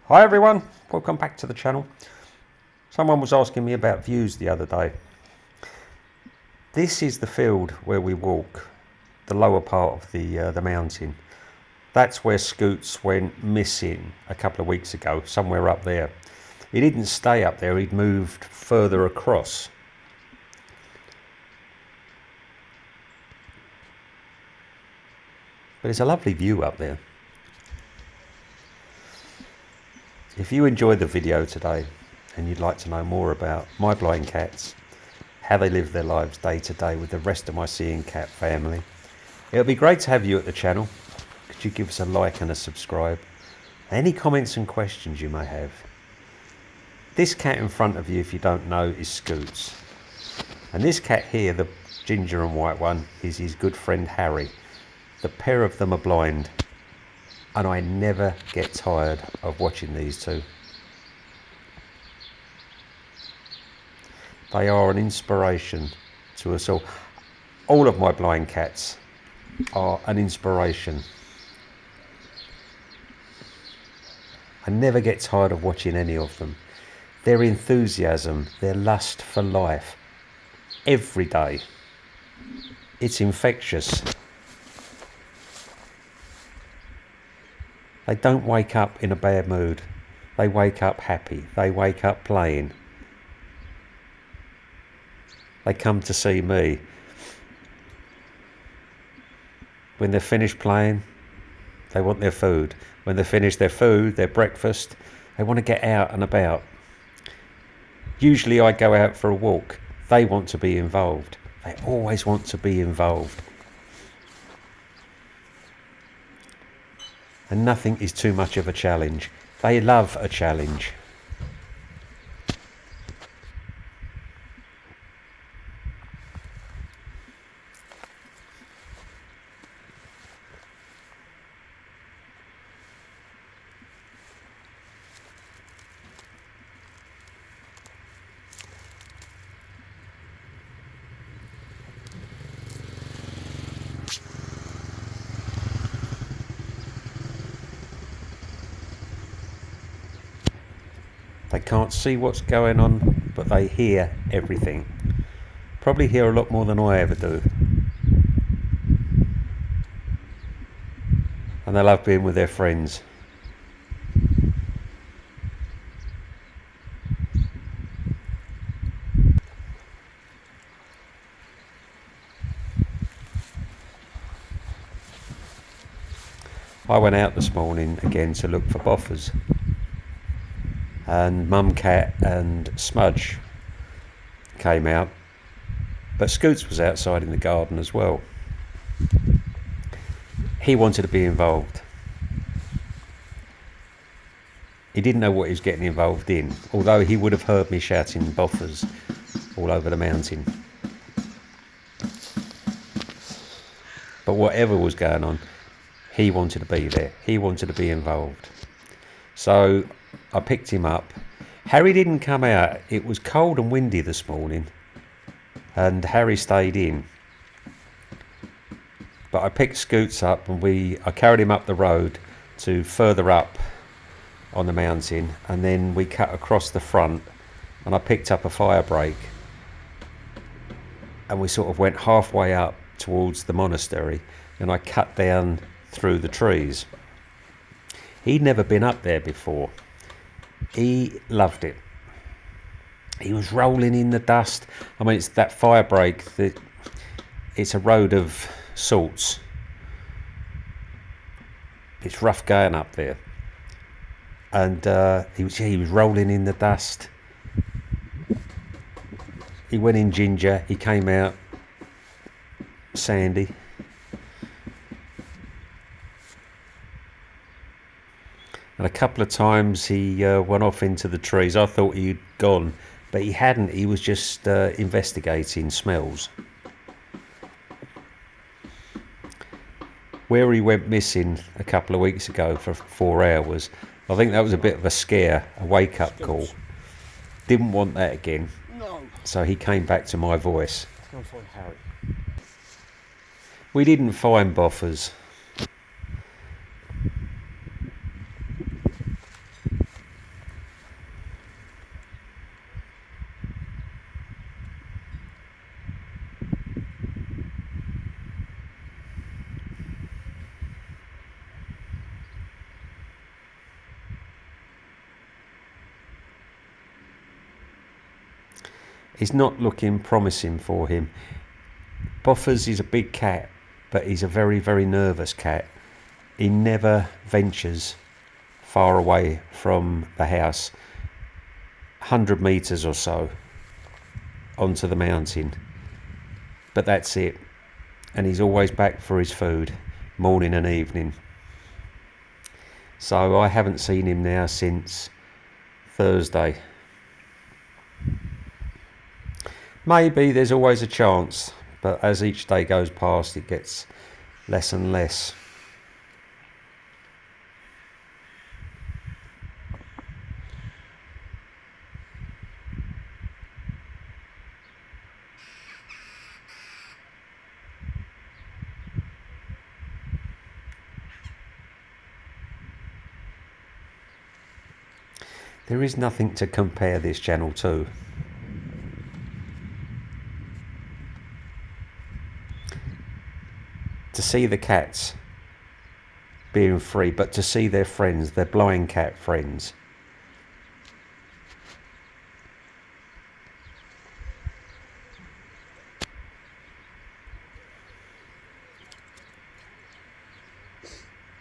Hi everyone, welcome back to the channel. Someone was asking me about views the other day. This is the field where we walk, the lower part of the mountain. That's where Scoots went missing a couple of weeks ago, somewhere up there. He didn't stay up there, he'd moved further across. But it's a lovely view up there. If you enjoyed the video today and you'd like to know more about my blind cats, how they live their lives day to day with the rest of my seeing cat family, it would be great to have you at the channel. Could you give us a like and a subscribe? Any comments and questions you may have. This cat in front of you, if you don't know, is Scoots. And this cat here, the ginger and white one, is his good friend Harry. The pair of them are blind. And I never get tired of watching these two. They are an inspiration to us all. All of my blind cats are an inspiration. I never get tired of watching any of them. Their enthusiasm, their lust for life, every day. It's infectious. They don't wake up in a bad mood. They wake up happy. They wake up playing. They come to see me. When they're finished playing, they want their food. When they finish their food, their breakfast, they want to get out and about. Usually I go out for a walk. They want to be involved. They always want to be involved. And nothing is too much of a challenge. They love a challenge. They can't see what's going on, but they hear everything. Probably hear a lot more than I ever do. And they love being with their friends. I went out this morning again to look for boffers. And Mum Cat and Smudge came out, but Scoots was outside in the garden as well. He wanted to be involved. He didn't know what he was getting involved in, although he would have heard me shouting boffers all over the mountain. But whatever was going on, he wanted to be there. He wanted to be involved. So I picked him up. Harry didn't come out. It was cold and windy this morning, and Harry stayed in. But I picked Scoots up and I carried him up the road to further up on the mountain, and then we cut across the front and I picked up a fire break and we sort of went halfway up towards the monastery, and I cut down through the trees. He'd never been up there before. He loved it. He was rolling in the dust. I mean, it's that fire break. It's a road of salts. It's rough going up there. And he was rolling in the dust. He went in ginger. He came out sandy. And a couple of times he went off into the trees. I thought he'd gone, but he hadn't. He was just investigating smells. Where he went missing a couple of weeks ago for 4 hours, I think that was a bit of a scare, a wake-up call. Didn't want that again. No. So he came back to my voice. Let's go and find Harry. We didn't find boffers. It's not looking promising for him. Boffers is a big cat, but he's a very, very nervous cat. He never ventures far away from the house, 100 metres or so onto the mountain. But that's it. And he's always back for his food, morning and evening. So I haven't seen him now since Thursday. Maybe there's always a chance, but as each day goes past, it gets less and less. There is nothing to compare this channel to. To see the cats being free, but to see their friends, their blind cat friends.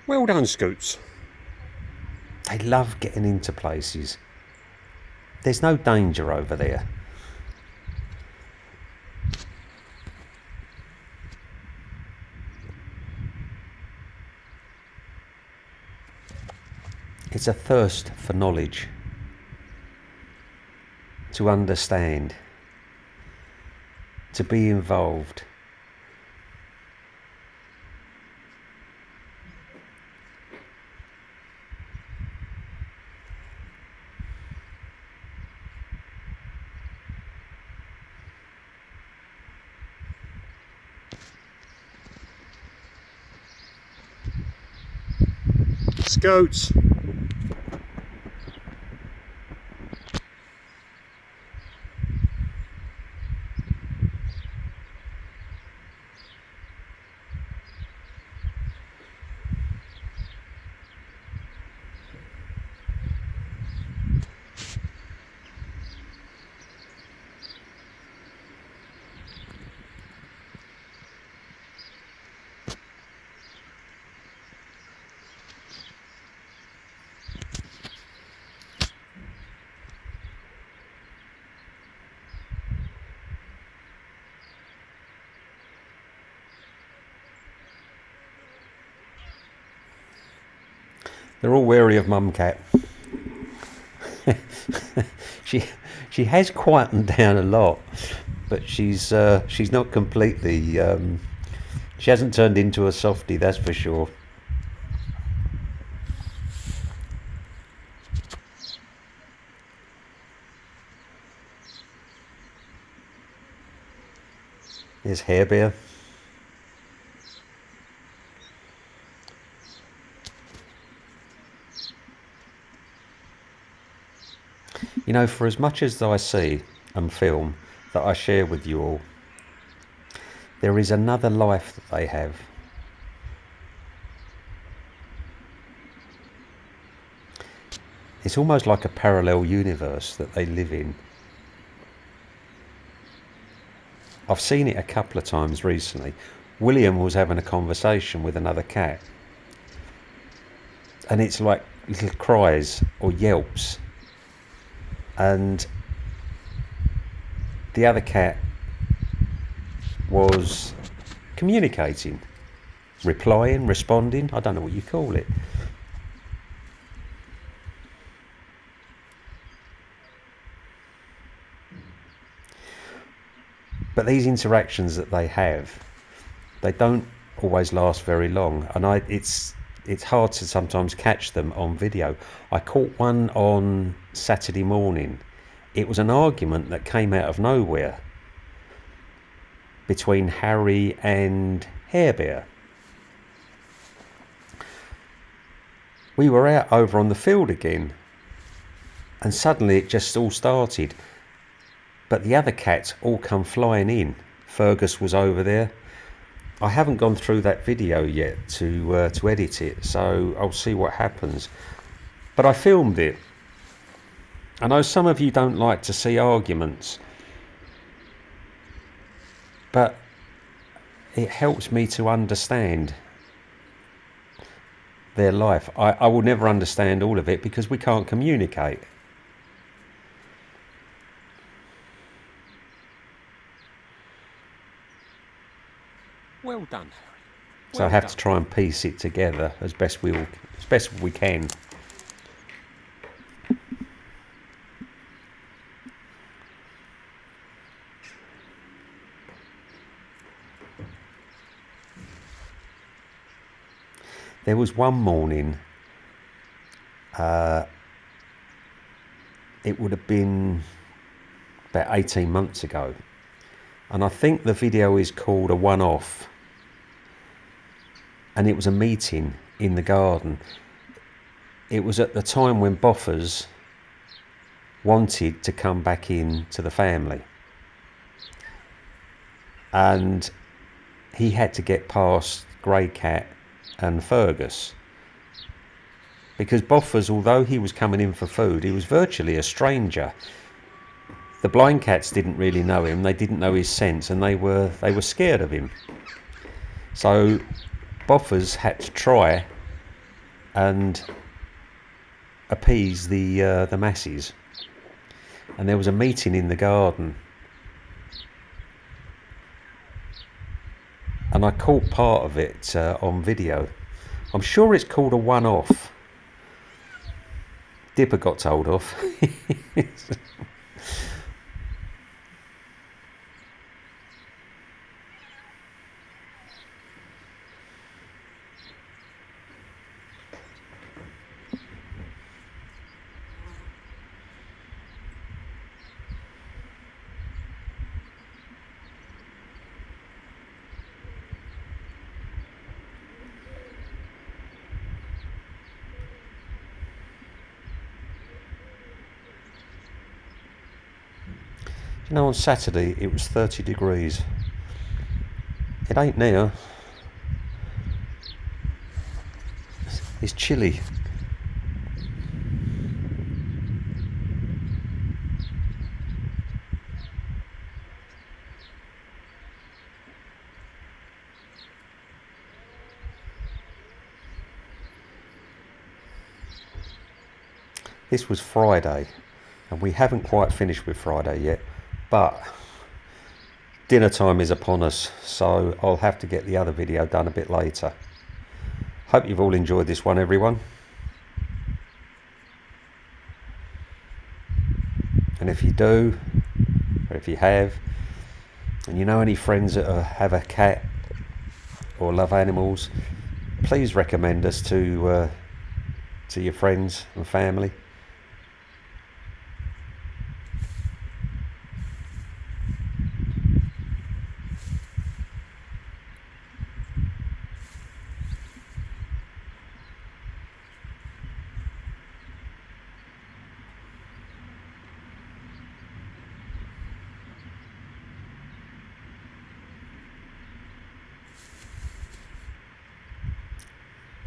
Well done, Scoots. They love getting into places. There's no danger over there. It's a thirst for knowledge, to understand, to be involved. Scoots. They're all wary of Mum Cat. she has quietened down a lot, but she's not completely. She hasn't turned into a softie, that's for sure. There's Hair Bear. You know, for as much as I see and film that I share with you all, there is another life that they have. It's almost like a parallel universe that they live in. I've seen it a couple of times recently. William was having a conversation with another cat, and it's like little cries or yelps, and the other cat was communicating, replying, responding. I don't know what you call it. But these interactions that they have, they don't always last very long, and it's hard to sometimes catch them on video. I caught one on Saturday morning. It was an argument that came out of nowhere between Harry and Hair Bear. We were out over on the field again, and suddenly it just all started. But the other cats all come flying in. Fergus was over there. I haven't gone through that video yet to edit it, so I'll see what happens. But I filmed it. I know some of you don't like to see arguments, but it helps me to understand their life. I will never understand all of it because we can't communicate. Well done. So I have to try and piece it together as best we can. There was one morning, it would have been about 18 months ago, and I think the video is called A One-Off, and it was a meeting in the garden. It was at the time when Boffers wanted to come back in to the family, and he had to get past Grey Cat and Fergus, because Boffers, although he was coming in for food, he was virtually a stranger. The blind cats didn't really know him, they didn't know his sense, and they were scared of him. So Boffers had to try and appease the masses, and there was a meeting in the garden, and I caught part of it on video. I'm sure it's called A One-Off. Dipper got told off. You know, on Saturday it was 30 degrees. It ain't now. It's chilly. This was Friday, and we haven't quite finished with Friday yet, but dinner time is upon us, so I'll have to get the other video done a bit later. Hope you've all enjoyed this one, everyone. And if you do, or if you have, and you know any friends that have a cat or love animals, please recommend us to your friends and family.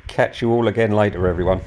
Catch you all again later, everyone.